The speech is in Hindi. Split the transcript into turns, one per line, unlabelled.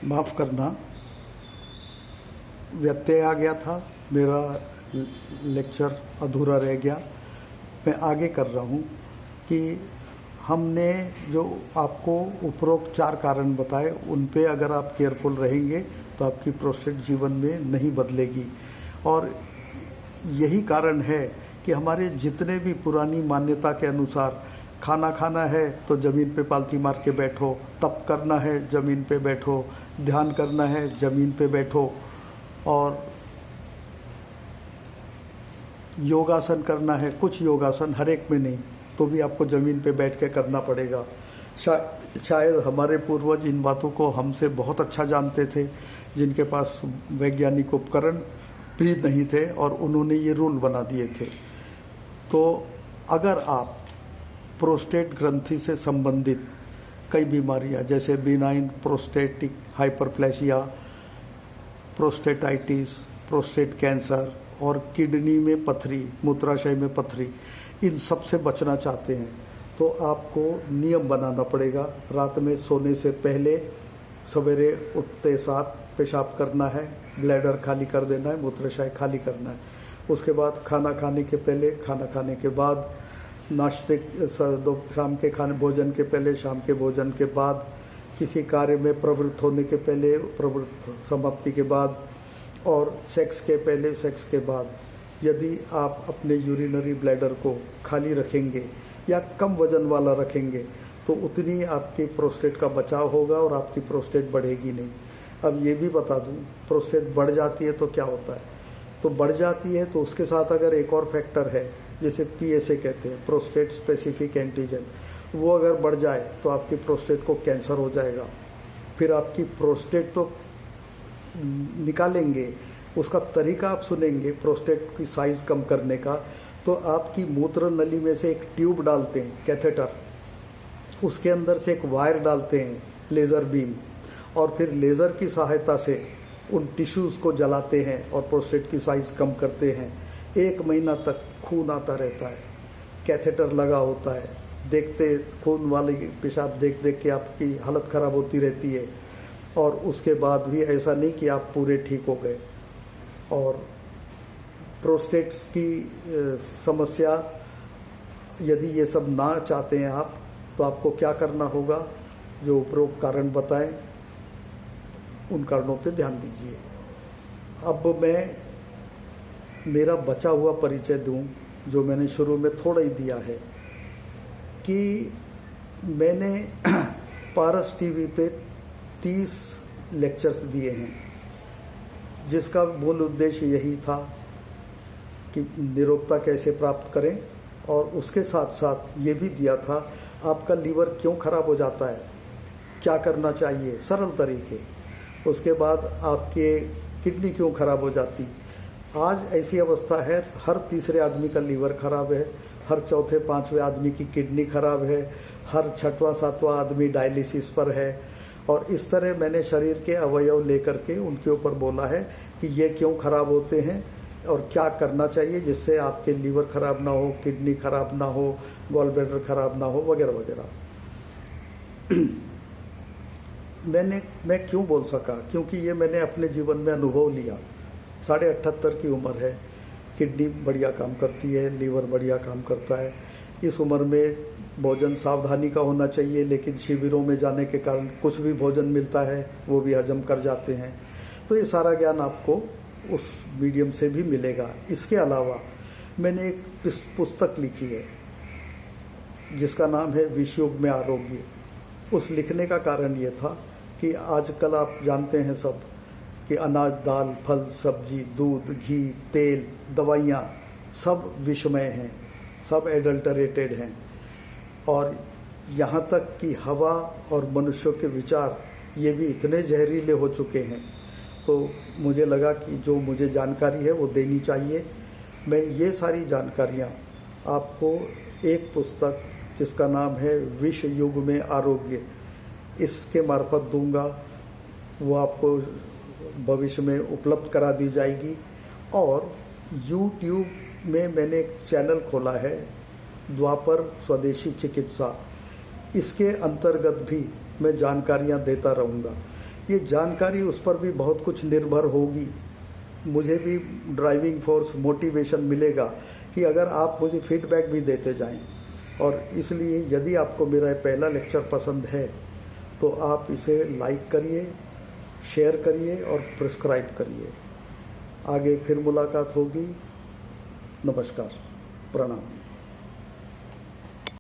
माफ़ करना, व्यत्यय आ गया था, मेरा लेक्चर अधूरा रह गया। मैं आगे कर रहा हूँ कि हमने जो आपको उपरोक्त 4 कारण बताए, उन पे अगर आप केयरफुल रहेंगे तो आपकी प्रोस्टेट जीवन में नहीं बदलेगी। और यही कारण है कि हमारे जितने भी पुरानी मान्यता के अनुसार खाना खाना है तो ज़मीन पे पालथी मार के बैठो, तप करना है ज़मीन पे बैठो, ध्यान करना है ज़मीन पे बैठो, और योगासन करना है, कुछ योगासन, हर एक में नहीं, तो भी आपको ज़मीन पे बैठ के करना पड़ेगा। शायद हमारे पूर्वज इन बातों को हमसे बहुत अच्छा जानते थे, जिनके पास वैज्ञानिक उपकरण भी नहीं थे, और उन्होंने ये रूल बना दिए थे। तो अगर आप प्रोस्टेट ग्रंथि से संबंधित कई बीमारियां जैसे benign prostatic hyperplasia, prostatitis, prostate cancer और किडनी में पथरी, मूत्राशय में पथरी, इन सब से बचना चाहते हैं तो आपको नियम बनाना पड़ेगा। रात में सोने से पहले सवेरे उठते साथ पेशाब करना है, ब्लैडर खाली कर देना है, मूत्राशय खाली करना है। उसके बाद खाना खाने के पहले, खाना खाने के बाद, नाश्ते शाम के खाने भोजन के पहले, शाम के भोजन के बाद, किसी कार्य में प्रवृत्त होने के पहले, प्रवृत्त समाप्ति के बाद, और सेक्स के पहले, सेक्स के बाद। यदि आप अपने यूरिनरी ब्लैडर को खाली रखेंगे या कम वजन वाला रखेंगे तो उतनी आपकी प्रोस्टेट का बचाव होगा और आपकी प्रोस्टेट बढ़ेगी नहीं। अब ये भी बता दूं, प्रोस्टेट बढ़ जाती है तो क्या होता है? तो बढ़ जाती है तो उसके साथ अगर एक और फैक्टर है जिसे PSA कहते हैं, प्रोस्टेट स्पेसिफिक एंटीजन, वो अगर बढ़ जाए तो आपकी प्रोस्टेट को कैंसर हो जाएगा। फिर आपकी प्रोस्टेट तो निकालेंगे, उसका तरीका आप सुनेंगे प्रोस्टेट की साइज कम करने का। तो आपकी मूत्र नली में से एक ट्यूब डालते हैं, कैथेटर, उसके अंदर से एक वायर डालते हैं, लेज़र बीम, और फिर लेज़र की सहायता से उन टिश्यूज़ को जलाते हैं और प्रोस्टेट की साइज कम करते हैं। 1 महीना तक खून आता रहता है, कैथेटर लगा होता है, देखते खून वाले पेशाब देख देख के आपकी हालत ख़राब होती रहती है, और उसके बाद भी ऐसा नहीं कि आप पूरे ठीक हो गए। और प्रोस्टेट्स की समस्या, यदि ये सब ना चाहते हैं आप, तो आपको क्या करना होगा? जो उपरोक्त कारण बताएं, उन कारणों पे ध्यान दीजिए। अब मैं मेरा बचा हुआ परिचय दूं, जो मैंने शुरू में थोड़ा ही दिया है, कि मैंने पारस टीवी पे 30 लेक्चर्स दिए हैं, जिसका मूल उद्देश्य यही था कि निरोगता कैसे प्राप्त करें, और उसके साथ साथ ये भी दिया था आपका लीवर क्यों खराब हो जाता है, क्या करना चाहिए, सरल तरीके। उसके बाद आपके किडनी क्यों खराब हो जाती। आज ऐसी अवस्था है, हर तीसरे आदमी का लीवर खराब है, हर चौथे पांचवें आदमी की किडनी खराब है, हर छठवां सातवां आदमी डायलिसिस पर है। और इस तरह मैंने शरीर के अवयव लेकर के उनके ऊपर बोला है कि ये क्यों खराब होते हैं और क्या करना चाहिए जिससे आपके लीवर खराब ना हो, किडनी खराब ना हो, गॉल ब्लैडर खराब ना हो, वगैरह वगैरह। मैं क्यों बोल सका? क्योंकि ये मैंने अपने जीवन में अनुभव लिया। 78.5 की उम्र है, किडनी बढ़िया काम करती है, लीवर बढ़िया काम करता है। इस उम्र में भोजन सावधानी का होना चाहिए, लेकिन शिविरों में जाने के कारण कुछ भी भोजन मिलता है वो भी हजम कर जाते हैं। तो ये सारा ज्ञान आपको उस मीडियम से भी मिलेगा। इसके अलावा मैंने एक पुस्तक लिखी है जिसका नाम है विषयुग में आरोग्य। उस लिखने का कारण ये था कि आजकल आप जानते हैं सब कि अनाज, दाल, फल, सब्जी, दूध, घी, तेल, दवाइयाँ सब विषमय हैं, सब एडल्टरेटेड हैं, और यहाँ तक कि हवा और मनुष्यों के विचार ये भी इतने जहरीले हो चुके हैं। तो मुझे लगा कि जो मुझे जानकारी है वो देनी चाहिए। मैं ये सारी जानकारियाँ आपको एक पुस्तक जिसका नाम है विष युग में आरोग्य, इसके मार्फत दूंगा। वो आपको भविष्य में उपलब्ध करा दी जाएगी। और YouTube में मैंने एक चैनल खोला है, द्वापर स्वदेशी चिकित्सा। इसके अंतर्गत भी मैं जानकारियां देता रहूँगा। ये जानकारी उस पर भी बहुत कुछ निर्भर होगी। मुझे भी ड्राइविंग फोर्स मोटिवेशन मिलेगा कि अगर आप मुझे फीडबैक भी देते जाएं। और इसलिए यदि आपको मेरा पहला लेक्चर पसंद है तो आप इसे लाइक करिए, शेयर करिए और प्रिस्क्राइब करिए। आगे फिर मुलाकात होगी। नमस्कार, प्रणाम।